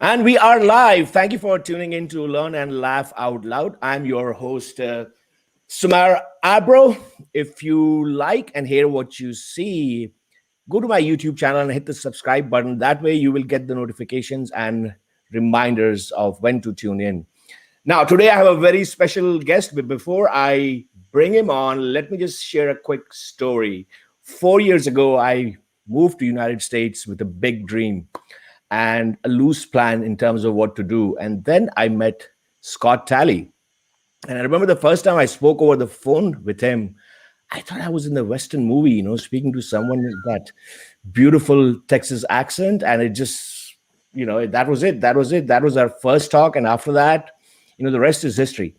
And we are live. Thank you for tuning in to Learn and Laugh Out Loud. I'm your host, Sumar Abro. If you like and hear what you see, go to my YouTube channel and hit the subscribe button. That way, you will get the notifications and reminders of when to tune in. Now, today I have a very special guest, but before I bring him on, let me just share a quick story. 4 years ago, I moved to United States with a big dream and a loose plan in terms of what to do. And then I met Scott Talley. And I remember the first time I spoke over the phone with him, I thought I was in the Western movie, speaking to someone with that beautiful Texas accent. And it just, that was it. That was it. That was our first talk. And after that, the rest is history.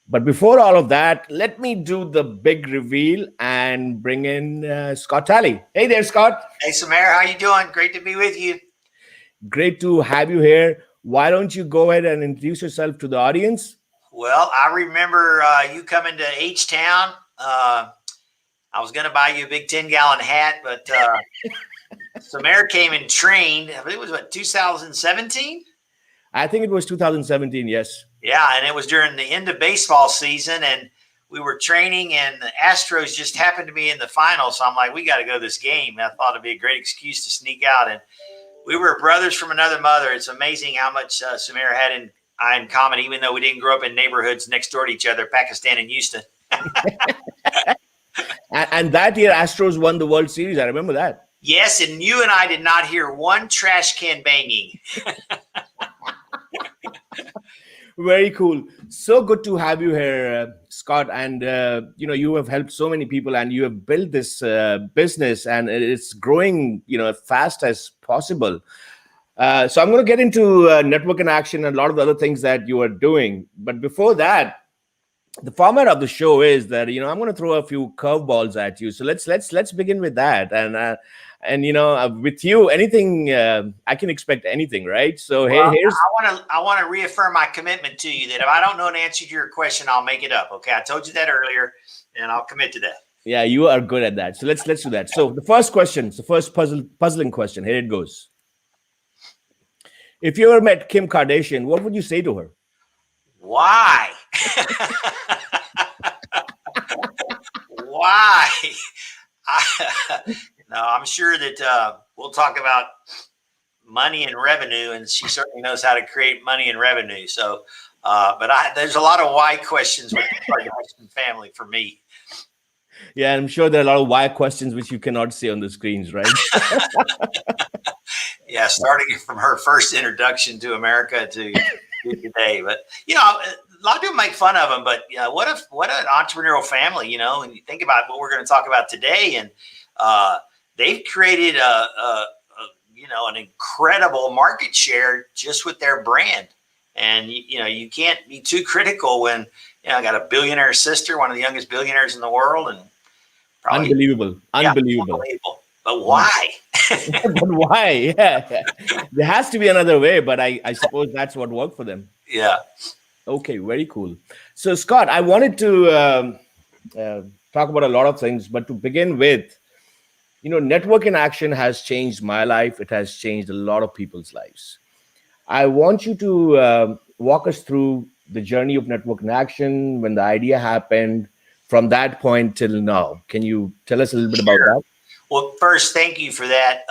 But before all of that, let me do the big reveal and bring in Scott Talley. Hey there, Scott. Hey, Samir, how you doing? Great to be with you. Great to have you here. Why don't you go ahead and introduce yourself to the audience? Well, I remember you coming to H-Town. I was going to buy you a big 10-gallon hat, but Samir came and trained. I think it was, 2017? I think it was 2017, yes. Yeah, and it was during the end of baseball season, and we were training, and the Astros just happened to be in the finals. So I'm like, we got to go to this game. And I thought it'd be a great excuse to sneak out. And we were brothers from another mother. It's amazing how much Samir had in common, even though we didn't grow up in neighborhoods next door to each other, Pakistan and Houston. And that year, Astros won the World Series. I remember that. Yes, and you and I did not hear one trash can banging. Very cool. So good to have you here, Scott. And, you have helped so many people and you have built this business and it's growing, as fast as possible. So I'm going to get into network in action and a lot of the other things that you are doing. But before that, the format of the show is that, I'm going to throw a few curveballs at you. So let's begin with that. And with you, anything I can expect anything, right? So well, here's I want to reaffirm my commitment to you that if I don't know an answer to your question, I'll make it up. Okay, I told you that earlier, and I'll commit to that. Yeah, you are good at that. So let's do that. So the first question, the first puzzling question. Here it goes. If you ever met Kim Kardashian, what would you say to her? Why? Why? No, I'm sure that we'll talk about money and revenue, and she certainly knows how to create money and revenue. So, but there's a lot of why questions with the Kardashian family for me. Yeah, I'm sure there are a lot of why questions which you cannot see on the screens, right? Yeah, starting from her first introduction to America to today. But, a lot of people make fun of them, but what an entrepreneurial family, and you think about what we're going to talk about today. And they've created an incredible market share just with their brand. And, you can't be too critical when, I got a billionaire sister, one of the youngest billionaires in the world. And probably, unbelievable. But why? But why? Yeah. There has to be another way, but I suppose that's what worked for them. Yeah. Okay, very cool. So, Scott, I wanted to talk about a lot of things, but to begin with, network in action has changed my life. It has changed a lot of people's lives. I want you to walk us through the journey of network in action, when the idea happened, from that point till now. Can you tell us a little bit about that? Well, first, thank you for that.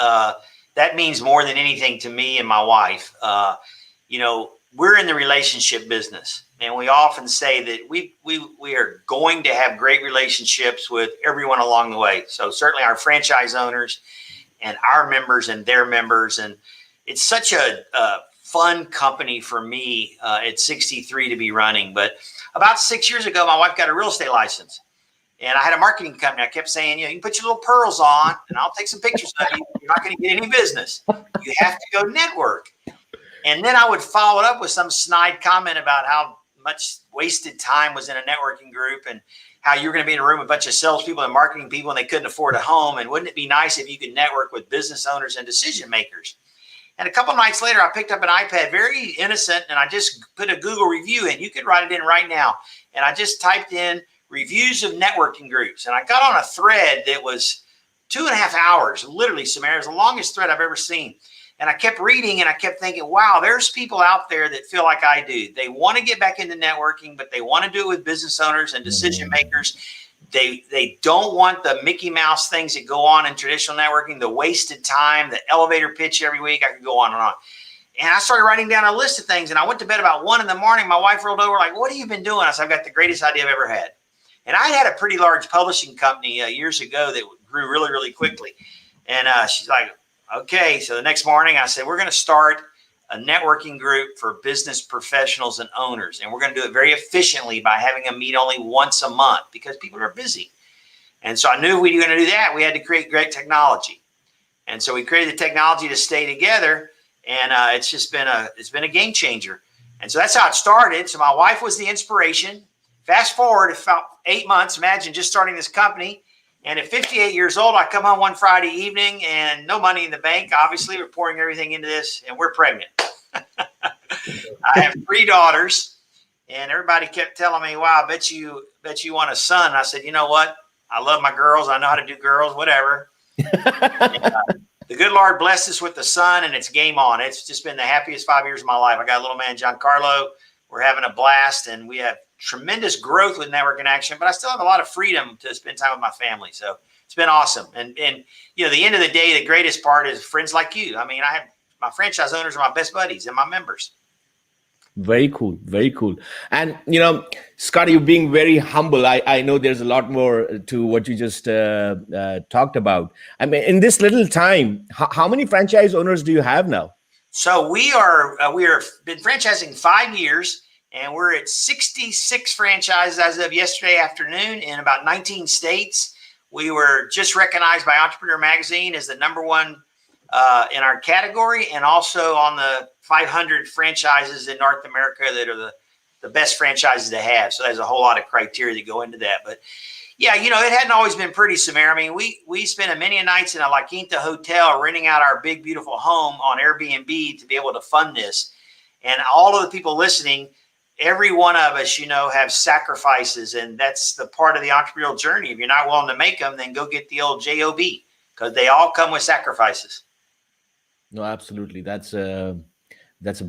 That means more than anything to me and my wife. We're in the relationship business, and we often say that we are going to have great relationships with everyone along the way. So certainly our franchise owners and our members and their members. And it's such a fun company for me at 63 to be running. But about 6 years ago, my wife got a real estate license. And I had a marketing company. I kept saying, you can put your little pearls on and I'll take some pictures of you. You're not going to get any business. You have to go network. And then I would follow it up with some snide comment about how much wasted time was in a networking group and how you were going to be in a room with a bunch of salespeople and marketing people and they couldn't afford a home. And wouldn't it be nice if you could network with business owners and decision makers? And a couple of nights later, I picked up an iPad, very innocent, and I just put a Google review in. You could write it in right now. And I just typed in reviews of networking groups. And I got on a thread that was 2.5 hours, literally, Samara. It was the longest thread I've ever seen. And I kept reading and I kept thinking, wow, there's people out there that feel like I do. They want to get back into networking, but they want to do it with business owners and decision makers. They don't want the Mickey Mouse things that go on in traditional networking, the wasted time, the elevator pitch every week. I could go on and on. And I started writing down a list of things. And I went to bed about 1 a.m. My wife rolled over like, what have you been doing? I said, I've got the greatest idea I've ever had. And I had a pretty large publishing company years ago that grew really, really quickly. And she's like, okay. So the next morning I said, we're going to start a networking group for business professionals and owners. And we're going to do it very efficiently by having them meet only once a month because people are busy. And so I knew if we were going to do that, we had to create great technology. And so we created the technology to stay together. And it's been a game changer. And so that's how it started. So my wife was the inspiration. Fast forward about 8 months, imagine just starting this company. And at 58 years old, I come home one Friday evening and no money in the bank. Obviously, we're pouring everything into this and we're pregnant. I have 3 daughters and everybody kept telling me, wow, I bet you want a son. And I said, you know what? I love my girls. I know how to do girls, whatever. And, the good Lord blessed us with the son and it's game on. It's just been the happiest 5 years of my life. I got a little man, Giancarlo. We're having a blast and we have tremendous growth with Network in Action, but I still have a lot of freedom to spend time with my family. So it's been awesome. And you know, the end of the day, the greatest part is friends like you. I mean, I have my franchise owners are my best buddies and my members. Very cool. Very cool. And, you know, Scott, you're being very humble. I know there's a lot more to what you just talked about. I mean, in this little time, how many franchise owners do you have now? So we are been franchising 5 years and we're at 66 franchises as of yesterday afternoon in about 19 states. We were just recognized by Entrepreneur Magazine as the #1 in our category and also on the 500 franchises in North America that are the best franchises to have. So there's a whole lot of criteria that go into that. But yeah, you know, it hadn't always been pretty, Samir. I mean, we spent a many nights in a La Quinta hotel renting out our big, beautiful home on Airbnb to be able to fund this. And all of the people listening, every one of us, you know, have sacrifices. And that's the part of the entrepreneurial journey. If you're not willing to make them, then go get the old JOB because they all come with sacrifices. No, absolutely. That's a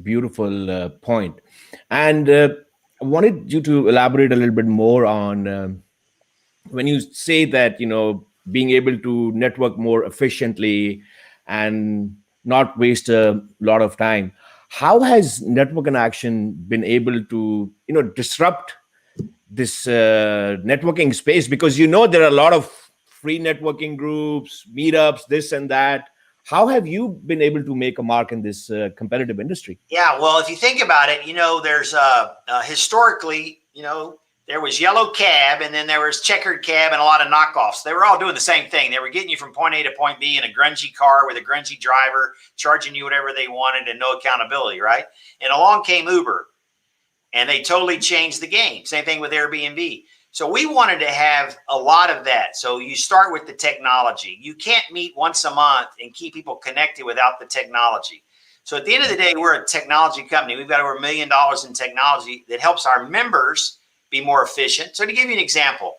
beautiful point. And I wanted you to elaborate a little bit more on when you say that, you know, being able to network more efficiently and not waste a lot of time. How has Network in Action been able to, you know, disrupt this networking space? Because, you know, there are a lot of free networking groups, meetups, this and that. How have you been able to make a mark in this competitive industry? Yeah, well, if you think about it, you know, there's historically, you know, there was yellow cab and then there was checkered cab and a lot of knockoffs. They were all doing the same thing. They were getting you from point A to point B in a grungy car with a grungy driver, charging you whatever they wanted and no accountability, right? And along came Uber and they totally changed the game. Same thing with Airbnb. So we wanted to have a lot of that. So you start with the technology. You can't meet once a month and keep people connected without the technology. So at the end of the day, we're a technology company. We've got over $1 million in technology that helps our members be more efficient. So to give you an example,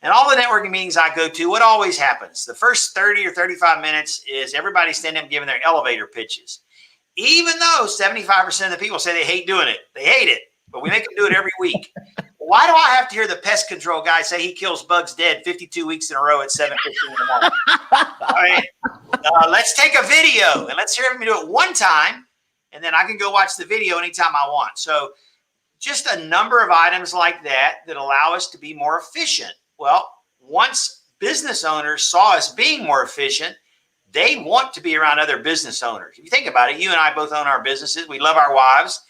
in all the networking meetings I go to, what always happens? The first 30 or 35 minutes is everybody standing up giving their elevator pitches. Even though 75% of the people say they hate doing it. They hate it, but we make them do it every week. Why do I have to hear the pest control guy say he kills bugs dead 52 weeks in a row at 7:15 in the morning? I mean, let's take a video and let's hear him do it one time, and then I can go watch the video anytime I want. So just a number of items like that allow us to be more efficient. Well, once business owners saw us being more efficient, they want to be around other business owners. If you think about it, you and I both own our businesses. We love our wives.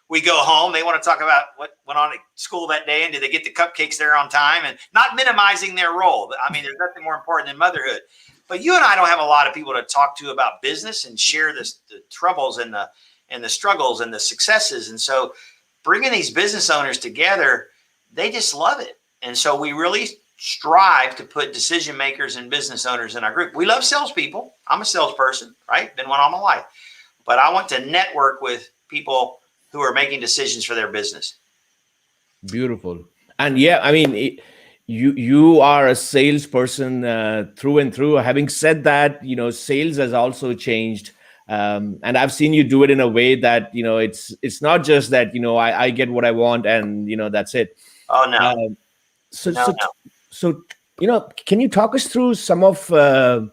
We go home. They want to talk about what went on at school that day and did they get the cupcakes there on time, and not minimizing their role. I mean, there's nothing more important than motherhood. But you and I don't have a lot of people to talk to about business and share the troubles and the struggles and the successes. And so bringing these business owners together, they just love it. And so we really strive to put decision makers and business owners in our group. We love salespeople. I'm a salesperson, right? Been one all my life. But I want to network with people who are making decisions for their business. Beautiful. And yeah, I mean, you are a salesperson through and through. Having said that, you know, sales has also changed And I've seen you do it in a way that, it's not just that, I get what I want and, that's it. Oh no, Um, so, no, so, no. so, can you talk us through some of the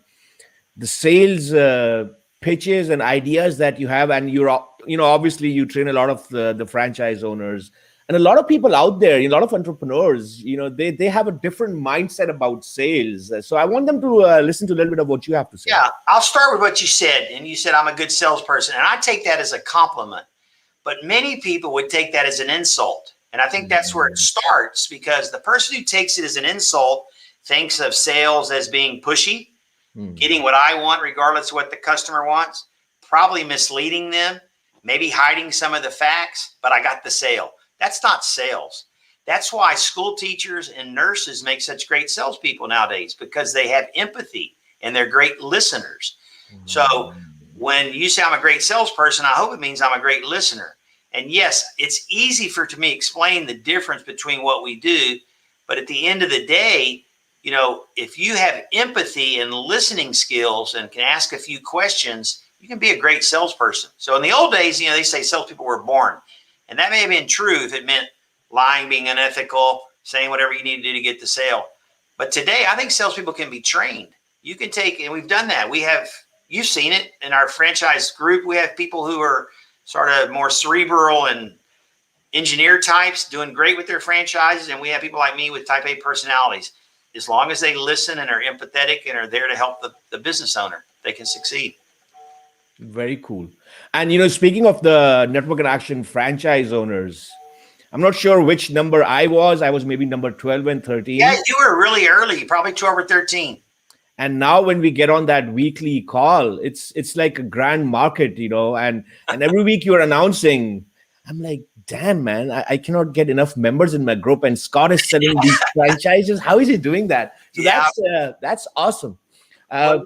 sales pitches and ideas that you have? And obviously you train a lot of the franchise owners and a lot of people out there, a lot of entrepreneurs, they have a different mindset about sales. So I want them to listen to a little bit of what you have to say. Yeah, I'll start with what you said, and you said I'm a good salesperson, and I take that as a compliment. But many people would take that as an insult, and I think that's where it starts, because the person who takes it as an insult thinks of sales as being pushy, getting what I want regardless of what the customer wants, probably misleading them, maybe hiding some of the facts, but I got the sale. That's not sales. That's why school teachers and nurses make such great salespeople nowadays, because they have empathy and they're great listeners. So when you say I'm a great salesperson, I hope it means I'm a great listener. And yes, it's easy to me explain the difference between what we do. But at the end of the day, if you have empathy and listening skills and can ask a few questions, you can be a great salesperson. So in the old days, they say salespeople were born. And that may have been true if it meant lying, being unethical, saying whatever you need to do to get the sale. But today, I think salespeople can be trained. You can take, and we've done that. You've seen it in our franchise group. We have people who are sort of more cerebral and engineer types doing great with their franchises. And we have people like me with type A personalities. As long as they listen and are empathetic and are there to help the business owner, they can succeed. Very cool. And, speaking of the Network and Action franchise owners, I'm not sure which number I was. I was maybe number 12 and 13. Yeah, you were really early, probably 12 or 13. And now when we get on that weekly call, it's like a grand market, and every week you're announcing. I'm like, damn, man, I cannot get enough members in my group, and Scott is selling these franchises. How is he doing that? So Yeah. that's awesome. Well,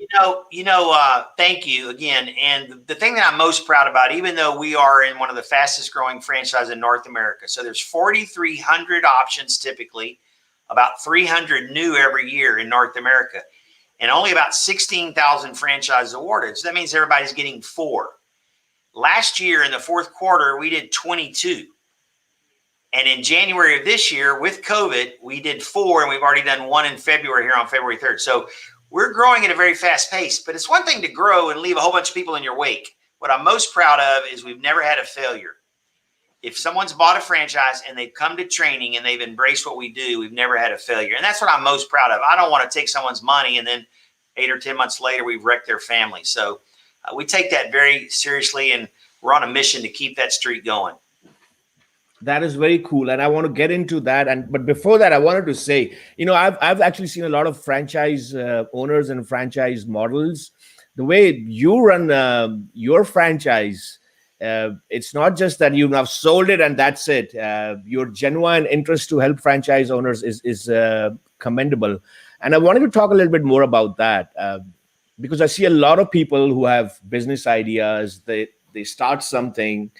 thank you again. And the thing that I'm most proud about, even though we are in one of the fastest growing franchises in North America, so there's 4,300 options typically, about 300 new every year in North America, and only about 16,000 franchises awarded. So that means everybody's getting 4. Last year in the fourth quarter, we did 22. And in January of this year with COVID, we did 4, and we've already done 1 in February here on February 3rd. So we're growing at a very fast pace, but it's one thing to grow and leave a whole bunch of people in your wake. What I'm most proud of is we've never had a failure. If someone's bought a franchise and they've come to training and they've embraced what we do, we've never had a failure. And that's what I'm most proud of. I don't want to take someone's money and then 8 or 10 months later, we've wrecked their family. So we take that very seriously, and we're on a mission to keep that streak going. That is very cool, and I want to get into that. But before that, I wanted to say, I've actually seen a lot of franchise owners and franchise models. The way you run your franchise, it's not just that you have sold it and that's it. Your genuine interest to help franchise owners is commendable, and I wanted to talk a little bit more about that because I see a lot of people who have business ideas. They start something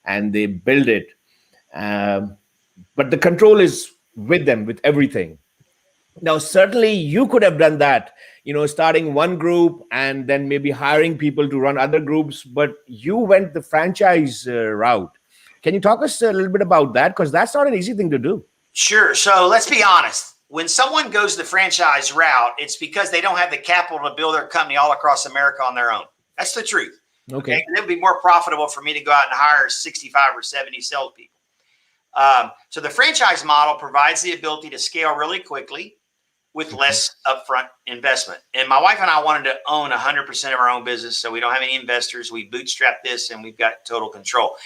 and they build it. But the control is with them, with everything. Now, certainly you could have done that, starting one group and then maybe hiring people to run other groups, but you went the franchise route. Can you talk us a little bit about that? Because that's not an easy thing to do. Sure. So let's be honest. When someone goes the franchise route, it's because they don't have the capital to build their company all across America on their own. That's the truth. Okay. It would be more profitable for me to go out and hire 65 or 70 salespeople. So the franchise model provides the ability to scale really quickly with less upfront investment. And my wife and I wanted to own 100% of our own business, so we don't have any investors. We bootstrap this, and we've got total control.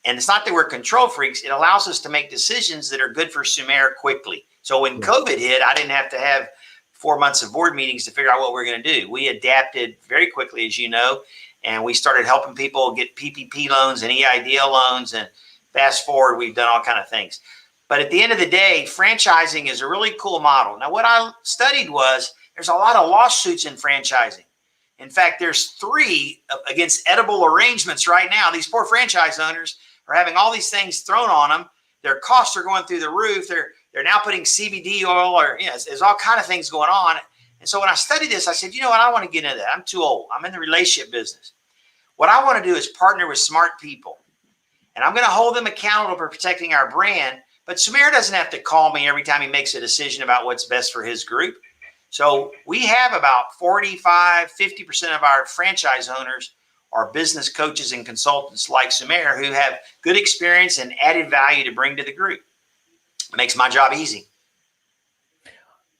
And it's not that we're control freaks. It allows us to make decisions that are good for Sumer quickly. So when COVID hit, I didn't have to have 4 months of board meetings to figure out what we're going to do. We adapted very quickly, as you know, and we started helping people get PPP loans and EIDL loans, and fast forward, we've done all kinds of things. But at the end of the day, franchising is a really cool model. Now, what I studied was there's a lot of lawsuits in franchising. In fact, there's 3 against edible arrangements right now. These poor franchise owners are having all these things thrown on them. Their costs are going through the roof. They're now putting CBD oil, or there's all kinds of things going on. And so when I studied this, I said, I don't want to get into that. I'm too old. I'm in the relationship business. What I want to do is partner with smart people, and I'm going to hold them accountable for protecting our brand. But Samir doesn't have to call me every time he makes a decision about what's best for his group. So we have about 50% of our franchise owners are business coaches and consultants like Samir who have good experience and added value to bring to the group. It makes my job easy.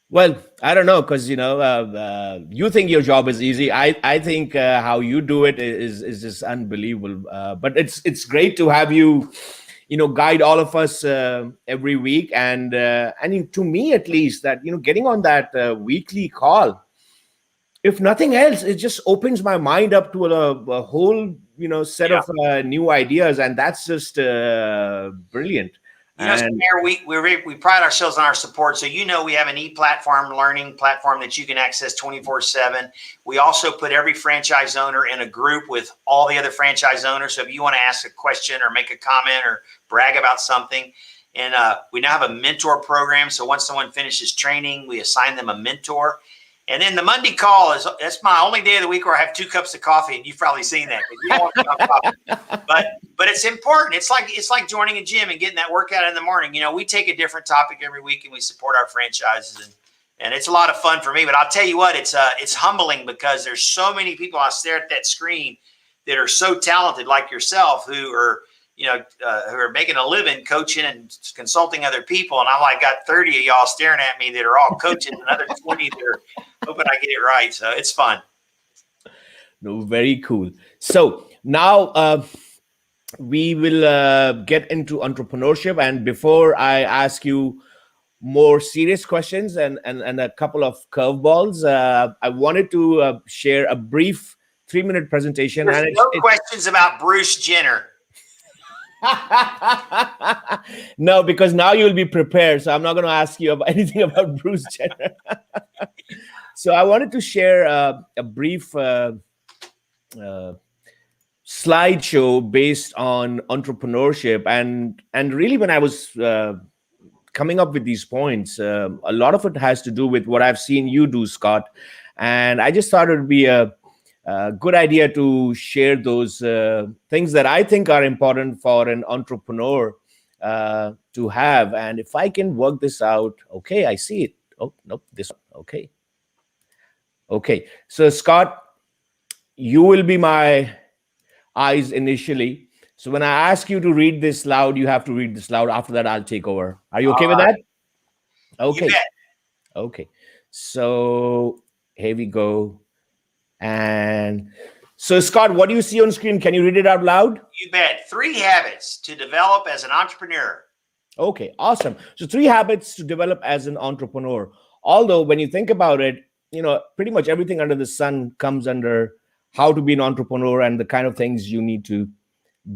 Well, I don't know, because you think your job is easy. I think how you do it is just unbelievable. But it's great to have you, guide all of us every week. And to me, at least, that getting on that weekly call, if nothing else, it just opens my mind up to a whole set of new ideas, and that's just brilliant. Samir, we pride ourselves on our support. So, we have an e-platform, learning platform that you can access 24/7. We also put every franchise owner in a group with all the other franchise owners. So if you want to ask a question or make a comment or brag about something, and we now have a mentor program. So once someone finishes training, we assign them a mentor. And then the Monday call that's my only day of the week where I have 2 cups of coffee, and you've probably seen that. You don't want to have coffee. But it's important. It's like joining a gym and getting that workout in the morning. We take a different topic every week, and we support our franchises, and it's a lot of fun for me. But I'll tell you what, it's humbling because there's so many people I stare at that screen that are so talented like yourself who are who are making a living coaching and consulting other people. And I'm like, got 30 of y'all staring at me that are all coaching, and another 20 that are hoping I get it right. So it's fun. No, very cool. So now we will get into entrepreneurship. And before I ask you more serious questions and a couple of curveballs, I wanted to share a brief 3-minute presentation. There's no questions about Bruce Jenner. No, because now you'll be prepared. So I'm not going to ask you anything about Bruce Jenner. So I wanted to share a brief slideshow based on entrepreneurship. And really, when I was coming up with these points, a lot of it has to do with what I've seen you do, Scott. And I just thought it would be a good idea to share those things that I think are important for an entrepreneur to have. And if I can work this out, okay, I see it. Oh, nope, this, okay. Okay, so Scott, you will be my eyes initially. So when I ask you to read this loud, you have to read this loud. After that, I'll take over. Are you okay with that? Okay. Okay. So here we go. And so, Scott, what do you see on screen? Can you read it out loud? You bet. 3 habits to develop as an entrepreneur. Okay, awesome. So 3 habits to develop as an entrepreneur. Although when you think about it, pretty much everything under the sun comes under how to be an entrepreneur and the kind of things you need to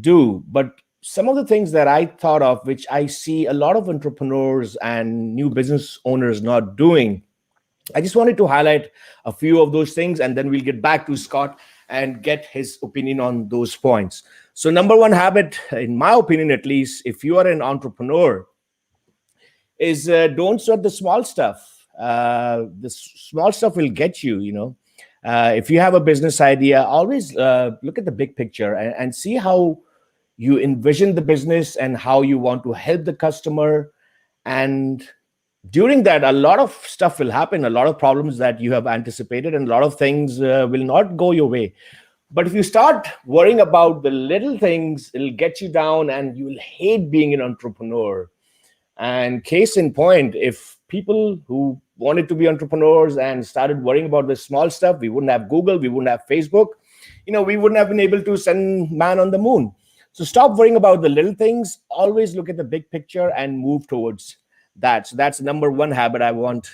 do. But some of the things that I thought of, which I see a lot of entrepreneurs and new business owners not doing, I just wanted to highlight a few of those things, and then we'll get back to Scott and get his opinion on those points. So number 1 habit, in my opinion, at least, if you are an entrepreneur, is don't sweat the small stuff. The small stuff will get you, if you have a business idea, always look at the big picture and see how you envision the business and how you want to help the customer. And during that, a lot of stuff will happen, a lot of problems that you have anticipated, and a lot of things will not go your way. But if you start worrying about the little things, it'll get you down and you will hate being an entrepreneur. And case in point, if people who wanted to be entrepreneurs and started worrying about the small stuff, we wouldn't have Google, we wouldn't have Facebook, we wouldn't have been able to send man on the moon. So stop worrying about the little things, always look at the big picture and move towards that. So that's number 1 habit I wanted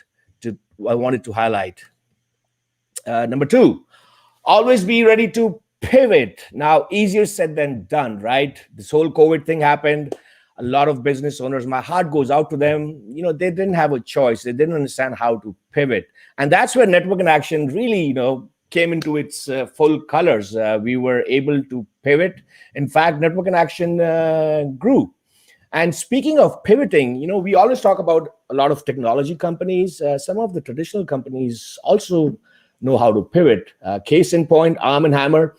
to highlight. Number 2, always be ready to pivot. Now, easier said than done, right? This whole COVID thing happened. A lot of business owners, my heart goes out to them. They didn't have a choice. They didn't understand how to pivot. And that's where Network in Action really, came into its full colors. We were able to pivot. In fact, Network in Action grew. And speaking of pivoting, we always talk about a lot of technology companies. Some of the traditional companies also know how to pivot. Case in point, Arm & Hammer.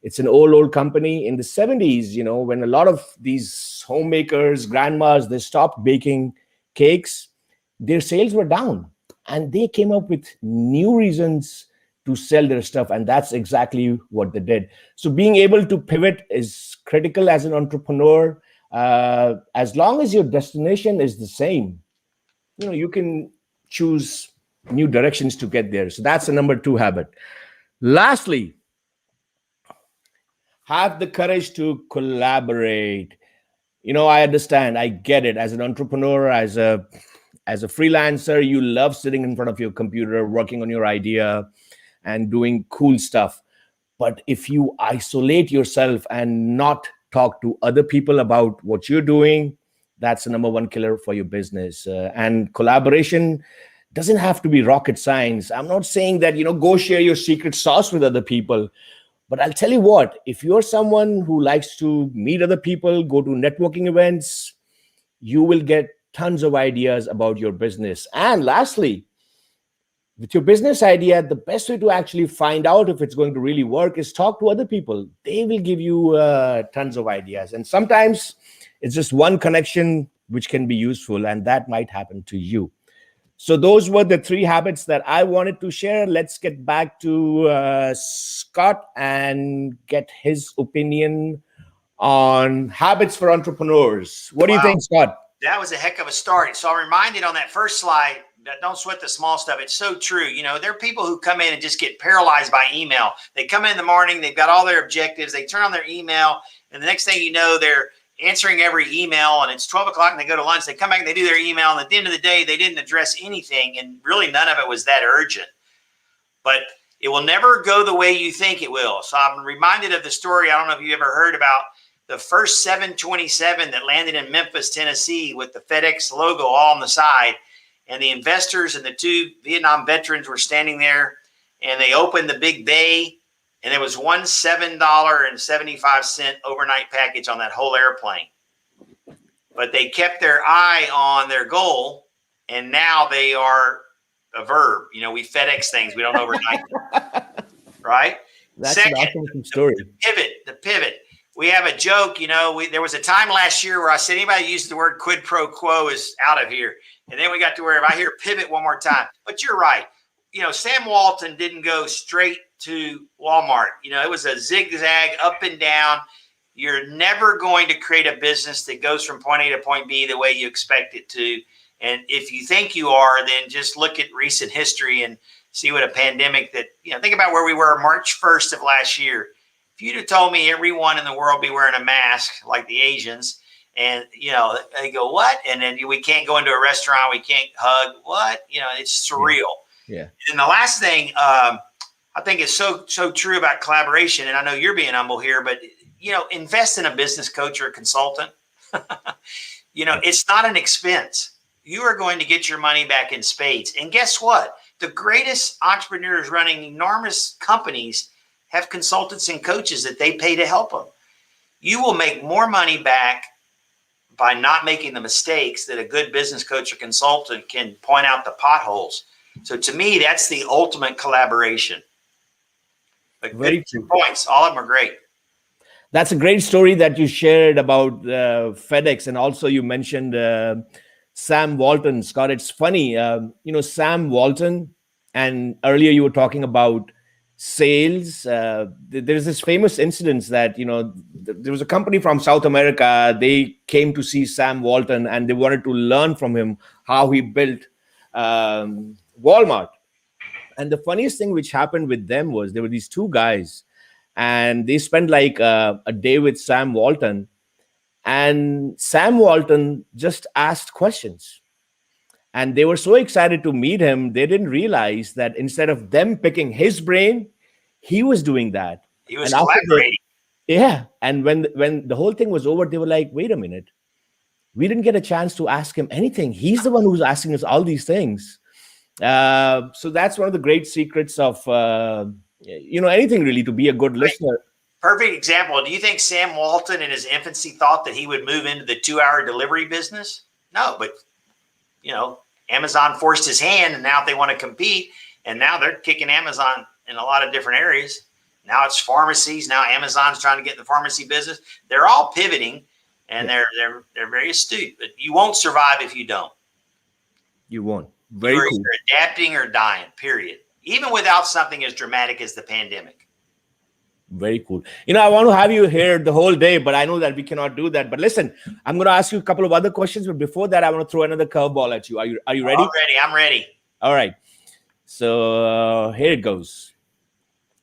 It's an old company. In the 70s, when a lot of these homemakers, grandmas, they stopped baking cakes, their sales were down, and they came up with new reasons to sell their stuff, and that's exactly what they did. So being able to pivot is critical as an entrepreneur. As long as your destination is the same, you can choose new directions to get there. So that's the number 2 habit. Lastly, have the courage to collaborate. I understand, I get it. As an entrepreneur, as a freelancer, you love sitting in front of your computer, working on your idea and doing cool stuff. But if you isolate yourself and not talk to other people about what you're doing, that's the number 1 killer for your business. And collaboration doesn't have to be rocket science. I'm not saying that, go share your secret sauce with other people. But I'll tell you what, if you're someone who likes to meet other people, go to networking events, you will get tons of ideas about your business. And lastly, with your business idea, the best way to actually find out if it's going to really work is talk to other people. They will give you tons of ideas. And sometimes it's just one connection which can be useful, and that might happen to you. So those were the 3 habits that I wanted to share. Let's get back to Scott and get his opinion on habits for entrepreneurs. What do you think, Scott? That was a heck of a start. So I'm reminded on that first slide that don't sweat the small stuff. It's so true. There are people who come in and just get paralyzed by email. They come in the morning, they've got all their objectives, they turn on their email, and the next thing you know, they're answering every email, and it's 12 o'clock and they go to lunch. They come back and they do their email, and at the end of the day, they didn't address anything, and really none of it was that urgent. But it will never go the way you think it will. So I'm reminded of the story. I don't know if you ever heard about the first 727 that landed in Memphis, Tennessee, with the FedEx logo all on the side. And the investors and the 2 Vietnam veterans were standing there, and they opened the big bay, and there was one $7.75 overnight package on that whole airplane. But they kept their eye on their goal, and now they are a verb. We FedEx things. We don't overnight them, right? That's Second, an awesome story. The pivot. We have a joke, there was a time last year where I said, anybody uses the word quid pro quo is out of here. And then we got to where if I hear pivot one more time, but you're right. Sam Walton didn't go straight to Walmart. It was a zigzag up and down. You're never going to create a business that goes from point A to point B the way you expect it to. And if you think you are, then just look at recent history and see what a pandemic that, think about where we were March 1st of last year. If you'd have told me everyone in the world be wearing a mask like the Asians, and they go, what? And then we can't go into a restaurant, we can't hug, what? It's surreal. Yeah. And the last thing I think is so true about collaboration, and I know you're being humble here, but invest in a business coach or a consultant. It's not an expense. You are going to get your money back in spades. And guess what? The greatest entrepreneurs running enormous companies have consultants and coaches that they pay to help them. You will make more money back by not making the mistakes that a good business coach or consultant can point out the potholes. So to me, that's the ultimate collaboration. But very good points. All of them are great. That's a great story that you shared about FedEx. And also you mentioned Sam Walton, Scott. It's funny, Sam Walton, and earlier you were talking about sales. There's this famous incident that, there was a company from South America. They came to see Sam Walton and they wanted to learn from him how he built Walmart. And the funniest thing which happened with them was there were these 2 guys, and they spent like a day with Sam Walton, and Sam Walton just asked questions. And they were so excited to meet him, they didn't realize that instead of them picking his brain, he was doing that. He was collaborating. And when the whole thing was over, they were like, wait a minute. We didn't get a chance to ask him anything. He's the one who's asking us all these things. So that's one of the great secrets of, anything really, to be a good listener. Perfect example. Do you think Sam Walton in his infancy thought that he would move into the 2-hour delivery business? No, but Amazon forced his hand, and now they want to compete, and now they're kicking Amazon in a lot of different areas. Now it's pharmacies. Now Amazon's trying to get in the pharmacy business. They're all pivoting, and they're very astute. But you won't survive if you don't. You won't. Very You're cool. either adapting or dying, period. Even without something as dramatic as the pandemic. Very cool. I want to have you here the whole day, but I know that we cannot do that. But listen, I'm going to ask you a couple of other questions. But before that, I want to throw another curveball at you. Are you ready? I'm ready. All right. So here it goes.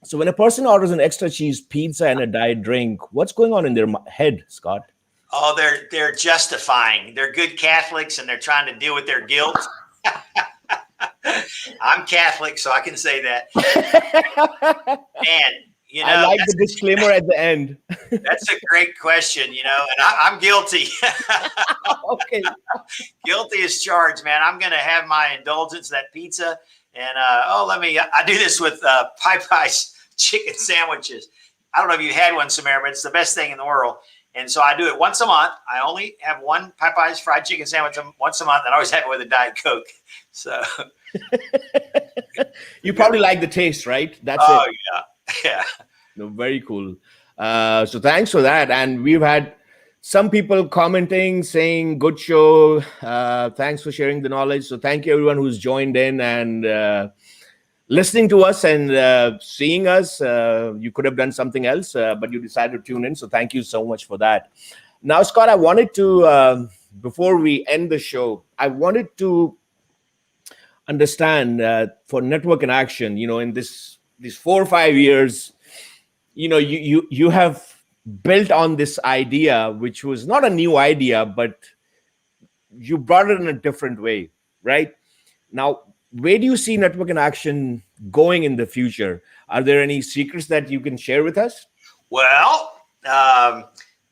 So when a person orders an extra cheese pizza and a diet drink, what's going on in their head, Scott? Oh, they're justifying. They're good Catholics, and they're trying to deal with their guilt. I'm Catholic, so I can say that. And I like the disclaimer at the end. That's a great question, and I'm guilty. Okay. Guilty as charged, man. I'm going to have my indulgence, that pizza. And, I do this with Popeye's chicken sandwiches. I don't know if you had one, Samara, but it's the best thing in the world. And so I do it once a month. I only have one Popeye's fried chicken sandwich once a month, and I always have it with a Diet Coke. So you probably like the taste, right? That's it. Oh, yeah. No, very cool. So thanks for that. And we've had some people commenting, saying, good show. Thanks for sharing the knowledge. So thank you, everyone who's joined in and listening to us and seeing us. You could have done something else, but you decided to tune in. So thank you so much for that. Now, Scott, I wanted to, before we end the show, I wanted to understand for Network in Action, in these 4 or 5 years, you have built on this idea, which was not a new idea, but you brought it in a different way, right? Now, where do you see Network in Action going in the future? Are there any secrets that you can share with us? Well,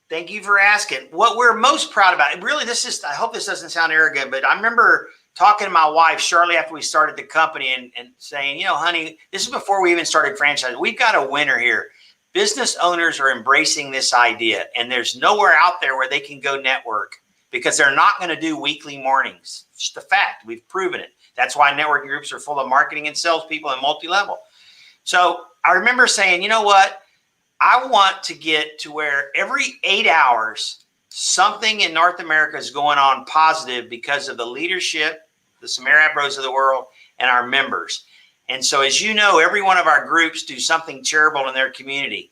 thank you for asking. What we're most proud about, really, I hope this doesn't sound arrogant, but I remember talking to my wife shortly after we started the company and saying, honey, this is before we even started franchising. We've got a winner here. Business owners are embracing this idea, and there's nowhere out there where they can go network because they're not going to do weekly mornings. It's just a fact. We've proven it. That's why networking groups are full of marketing and salespeople and multi-level. So I remember saying, you know what? I want to get to where every 8 hours, something in North America is going on positive because of the leadership, the Samara Abros of the world, and our members. And so, as you know, every one of our groups do something charitable in their community.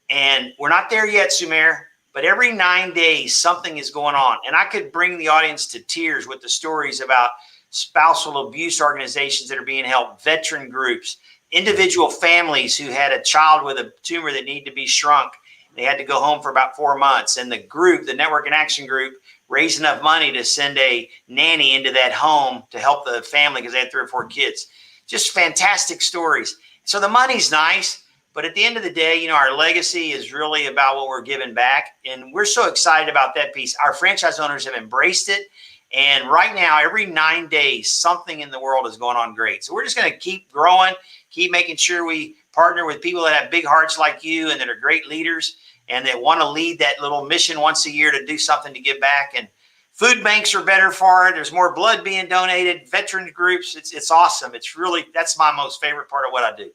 And we're not there yet, Sumer, but every 9 days, something is going on. And I could bring the audience to tears with the stories about spousal abuse organizations that are being helped, veteran groups, individual families who had a child with a tumor that needed to be shrunk. They had to go home for about 4 months. And the group, the Network in Action group, raised enough money to send a nanny into that home to help the family because they had 3 or 4 kids. Just fantastic stories. So the money's nice, but at the end of the day, our legacy is really about what we're giving back. And we're so excited about that piece. Our franchise owners have embraced it. And right now, every 9 days, something in the world is going on great. So we're just going to keep growing, keep making sure we partner with people that have big hearts like you and that are great leaders and that want to lead that little mission once a year to do something to give back. And food banks are better for it. There's more blood being donated, veteran groups. It's awesome. That's my most favorite part of what I do.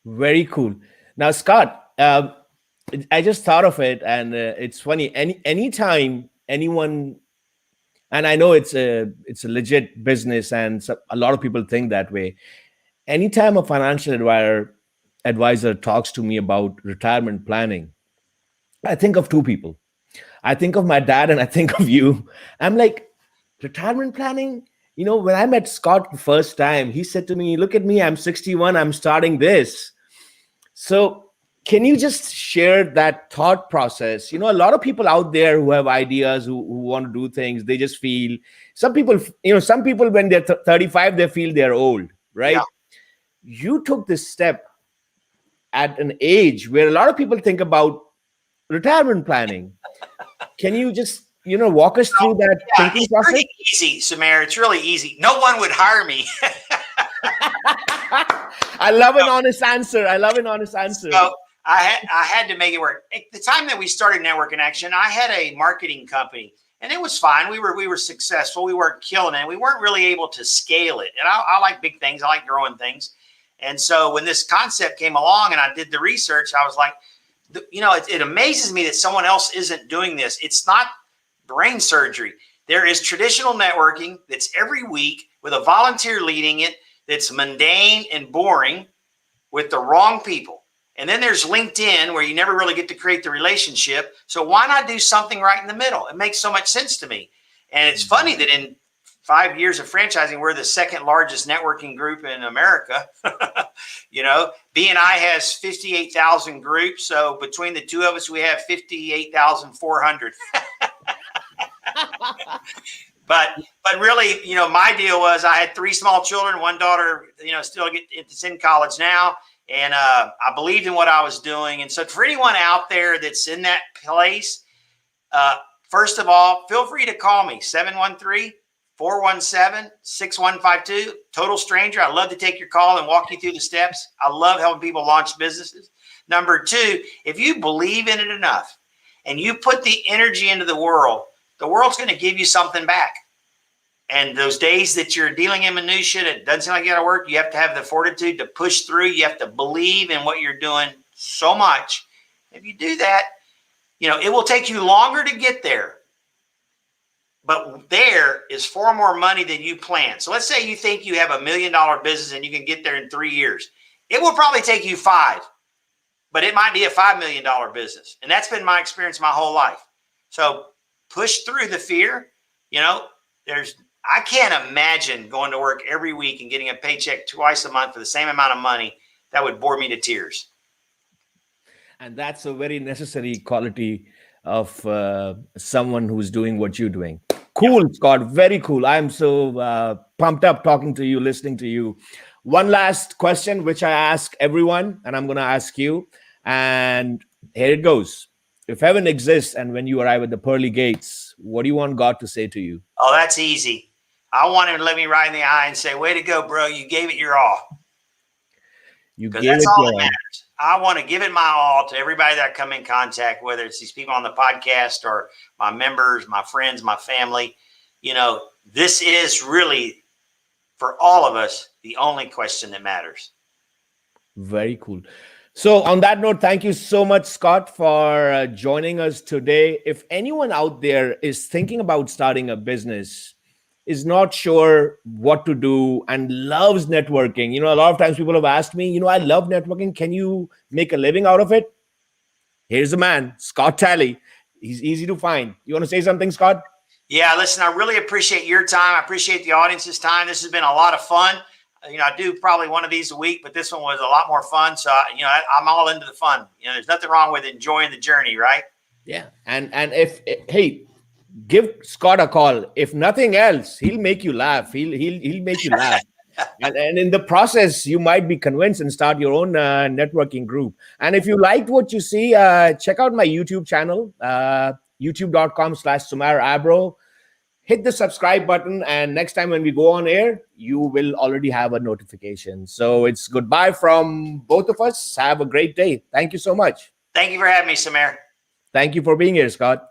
Very cool. Now, Scott, I just thought of it, and it's funny. Anytime anyone, and I know it's a legit business, and a lot of people think that way. Anytime a financial advisor talks to me about retirement planning, I think of 2 people. I think of my dad and I think of you. I'm like, retirement planning? When I met Scott the first time, he said to me, look at me, I'm 61, I'm starting this. So can you just share that thought process? A lot of people out there who have ideas, who want to do things, they just feel, some people when they're 35, they feel they're old, right? Yeah. You took this step at an age where a lot of people think about retirement planning. Can you just, walk us through that thinking process? Really easy, Samara. It's really easy. No one would hire me. I love an honest answer. So I had to make it work. At the time that we started Network in Action, I had a marketing company, and it was fine. We were successful. We weren't killing it. We weren't really able to scale it. And I like big things. I like growing things. And so when this concept came along and I did the research, I was like, it amazes me that someone else isn't doing this. It's not brain surgery. There is traditional networking that's every week with a volunteer leading it, that's mundane and boring with the wrong people. And then there's LinkedIn, where you never really get to create the relationship. So why not do something right in the middle? It makes so much sense to me. And it's funny that in 5 years of franchising, we're the second largest networking group in America. B&I has 58,000 groups. So between the two of us, we have 58,400. But really, my deal was I had 3 small children, 1 daughter, still it's in college now. And I believed in what I was doing. And so for anyone out there that's in that place, first of all, feel free to call me, 713-417-6152. Total stranger. I love to take your call and walk you through the steps. I love helping people launch businesses. Number 2, if you believe in it enough and you put the energy into the world's going to give you something back. And those days that you're dealing in minutia, it doesn't seem like you got to work. You have to have the fortitude to push through. You have to believe in what you're doing so much. If you do that, it will take you longer to get there. But there is far more money than you plan. So let's say you think you have $1 million business and you can get there in 3 years. It will probably take you 5, but it might be a $5 million business. And that's been my experience my whole life. So push through the fear. I can't imagine going to work every week and getting a paycheck twice a month for the same amount of money. That would bore me to tears. And that's a very necessary quality of someone who's doing what you're doing. Cool, yeah. Scott. Very cool. I'm so pumped up talking to you, listening to you. One last question, which I ask everyone, and I'm going to ask you. And here it goes. If heaven exists and when you arrive at the pearly gates, what do you want God to say to you? Oh, that's easy. I want him to look me right in the eye and say, way to go, bro. You gave it your all. Because that's all that matters. I want to give it my all to everybody that I come in contact, whether it's these people on the podcast or my members, my friends, my family. This is really, for all of us, the only question that matters. Very cool. So on that note, thank you so much, Scott, for joining us today. If anyone out there is thinking about starting a business, is not sure what to do and loves networking, a lot of times people have asked me, I love networking. Can you make a living out of it? Here's a man, Scott Talley. He's easy to find. You want to say something, Scott? Yeah, listen, I really appreciate your time. I appreciate the audience's time. This has been a lot of fun. I do probably one of these a week, but this one was a lot more fun. So, I'm all into the fun. There's nothing wrong with enjoying the journey, right? Yeah. And hey, give Scott a call. If nothing else, he'll make you laugh. He'll make you laugh. And in the process, you might be convinced and start your own networking group. And if you liked what you see, check out my YouTube channel, youtube.com/SumairAbro. Hit the subscribe button. And next time when we go on air, you will already have a notification. So it's goodbye from both of us. Have a great day. Thank you so much. Thank you for having me, Sumair. Thank you for being here, Scott.